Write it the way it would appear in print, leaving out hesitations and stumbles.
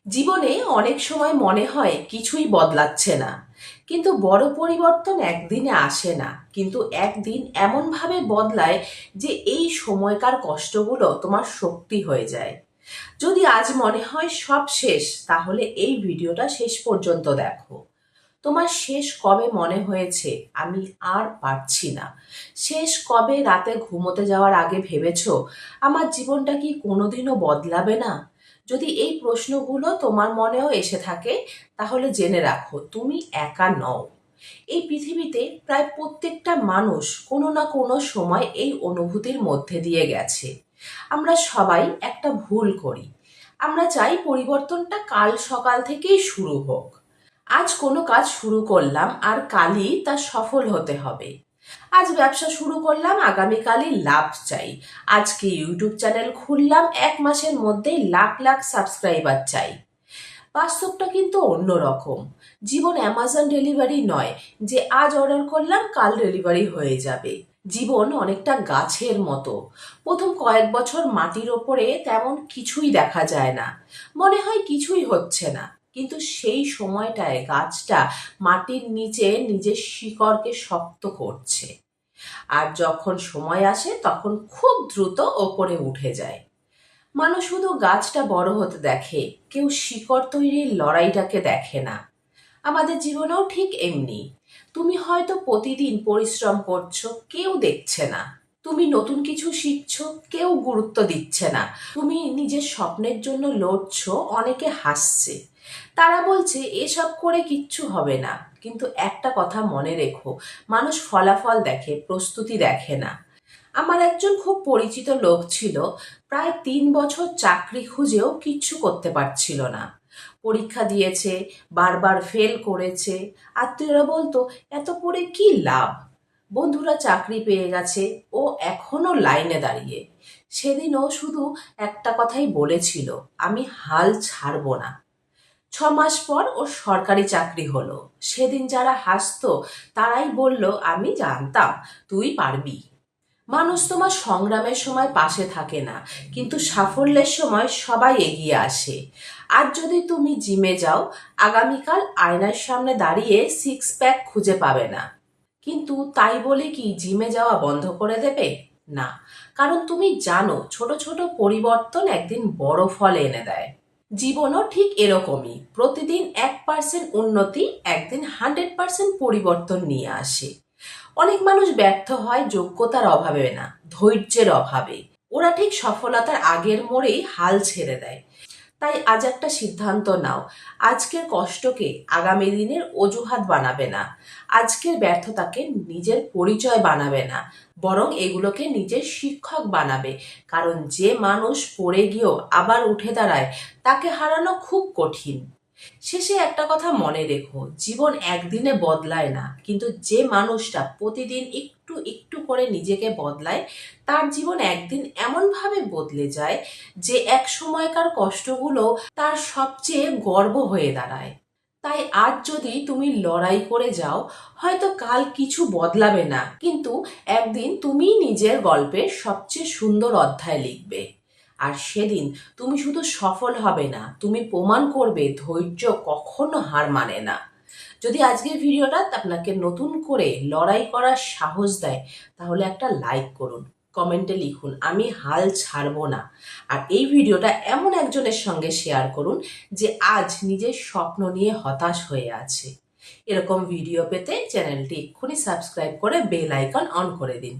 জীবনে অনেক সময় মনে হয় কিছুই বদলাচ্ছে না, কিন্তু বড় পরিবর্তন একদিনে আসে না, কিন্তু একদিন এমনভাবে বদলায় যে এই সময়কার কষ্টগুলো তোমার শক্তি হয়ে যায়। যদি আজ মনে হয় সব শেষ, তাহলে এই ভিডিওটা শেষ পর্যন্ত দেখো। তোমার শেষ কবে মনে হয়েছে আমি আর পারছি না? শেষ কবে রাতে ঘুমোতে যাওয়ার আগে ভেবেছো আমার জীবনটা কি কোনোদিনও বদলাবে না? যদি এই প্রশ্নগুলো তোমার মনেও এসে থাকে, তাহলে জেনে রাখো তুমি একা নও। এই পৃথিবীতে প্রায় প্রত্যেকটা মানুষ কোনো না কোনো সময় এই অনুভূতির মধ্যে দিয়ে গেছে। আমরা সবাই একটা ভুল করি। আমরা চাই পরিবর্তনটা কাল সকাল থেকেই শুরু হোক। আজ কোনো কাজ শুরু করলাম আর কালই তা সফল হতে হবে। আজ ব্যবসা শুরু করলাম, আগামীকালই লাভ চাই। আজকে ইউটিউব চ্যানেল খুললাম, 1 মাসের মধ্যেই লাখ লাখ সাবস্ক্রাইবার চাই। বাস্তবটা কিন্তু অন্যরকম। জীবন অ্যামাজন ডেলিভারি নয় যে আজ অর্ডার করলাম কাল ডেলিভারি হয়ে যাবে। জীবন অনেকটা গাছের মতো। প্রথম কয়েক বছর মাটির ওপরে তেমন কিছুই দেখা যায় না, মনে হয় কিছুই হচ্ছে না। কিন্তু সেই সময়টায় গাছটা মাটির নিচে নিজের শিকড়কে শক্ত করছে। আর যখন সময় আসে তখন খুব দ্রুত ওপরে উঠে যায়। মানুষ শুধু গাছটা বড় হতে দেখে, কেউ শিকড় তৈরির লড়াইটাকে দেখে না। আমাদের জীবনেও ঠিক এমনি। তুমি হয়তো প্রতিদিন পরিশ্রম করছো, কেউ দেখছে না। তুমি নতুন কিছু শিখছো, কেউ গুরুত্ব দিচ্ছে না। তুমি নিজের স্বপ্নের জন্য লড়ছো, অনেকে হাসছে। তারা বলছে এসব করে কিচ্ছু হবে না। কিন্তু একটা কথা মনে রেখো, মানুষ ফলাফল দেখে, প্রস্তুতি দেখে না। আমার একজন খুব পরিচিত লোক ছিল, প্রায় 3 বছর চাকরি খুঁজেও কিচ্ছু করতে পারছিল না। পরীক্ষা দিয়েছে, বারবার ফেল করেছে। আত্মীয়রা বলতো এত পড়ে কি লাভ। বন্ধুরা চাকরি পেয়ে গেছে, ও এখনো লাইনে দাঁড়িয়ে। সেদিনও শুধু একটা কথাই বলেছিল, আমি হাল ছাড়বো না। 6 মাস পর ওর সরকারি চাকরি হলো। সেদিন যারা হাসতো তারাই বলল আমি জানতাম তুই পারবি। মানুষ তোমার সংগ্রামের সময় পাশে থাকে না, কিন্তু সাফল্যের সময় সবাই এগিয়ে আসে। আর যদি তুমি জিমে যাও, আগামীকাল আয়নার সামনে দাঁড়িয়ে 6 প্যাক খুঁজে পাবে না। কিন্তু তাই বলে কি জিমে যাওয়া বন্ধ করে দেবে? না। কারণ তুমি জানো ছোট ছোট পরিবর্তন একদিন বড় ফল এনে দেয়। জীবনও ঠিক এরকমই, প্রতিদিন 1% উন্নতি একদিন 100% পরিবর্তন নিয়ে আসে। অনেক মানুষ ব্যর্থ হয় যোগ্যতার অভাবে না, ধৈর্যের অভাবে। ওরা ঠিক সফলতার আগের মোড়েই হাল ছেড়ে দেয়। তাই আজ একটা সিদ্ধান্ত নাও, আজকের কষ্টকে আগামী দিনের অজুহাত বানাবে না। আজকের ব্যর্থতাকে নিজের পরিচয় বানাবে না, বরং এগুলোকে নিজের শিক্ষক বানাবে। কারণ যে মানুষ পড়ে গিয়েও আবার উঠে দাঁড়ায়, তাকে হারানো খুব কঠিন। শেষে একটা কথা মনে রেখো, জীবন একদিনে বদলায় না, কিন্তু যে মানুষটা প্রতিদিন একটু একটু করে নিজেকে বদলায়, তার জীবন একদিন এমনভাবে বদলে যায় যে এক সময়কার কষ্টগুলো তার সবচেয়ে গর্ব হয়ে দাঁড়ায়। তাই আজ যদি তুমি লড়াই করে যাও, হয়তো কাল কিছু বদলাবে না, কিন্তু একদিন তুমি নিজের গল্পের সবচেয়ে সুন্দর অধ্যায় লিখবে। আর সেদিন তুমি শুধু সফল হবে না, তুমি প্রমাণ করবে ধৈর্য কখনো হার মানে না। যদি আজকের ভিডিওটা আপনাকে নতুন করে লড়াই করার সাহস দেয়, তাহলে একটা লাইক করুন, কমেন্টে লিখুন আমি হাল ছাড়বো না। আর এই ভিডিওটা এমন একজনের সঙ্গে শেয়ার করুন যে আজ নিজের স্বপ্ন নিয়ে হতাশ হয়ে আছে। এরকম ভিডিও পেতে চ্যানেলটি এক্ষুনি সাবস্ক্রাইব করে বেল আইকন অন করে দিন।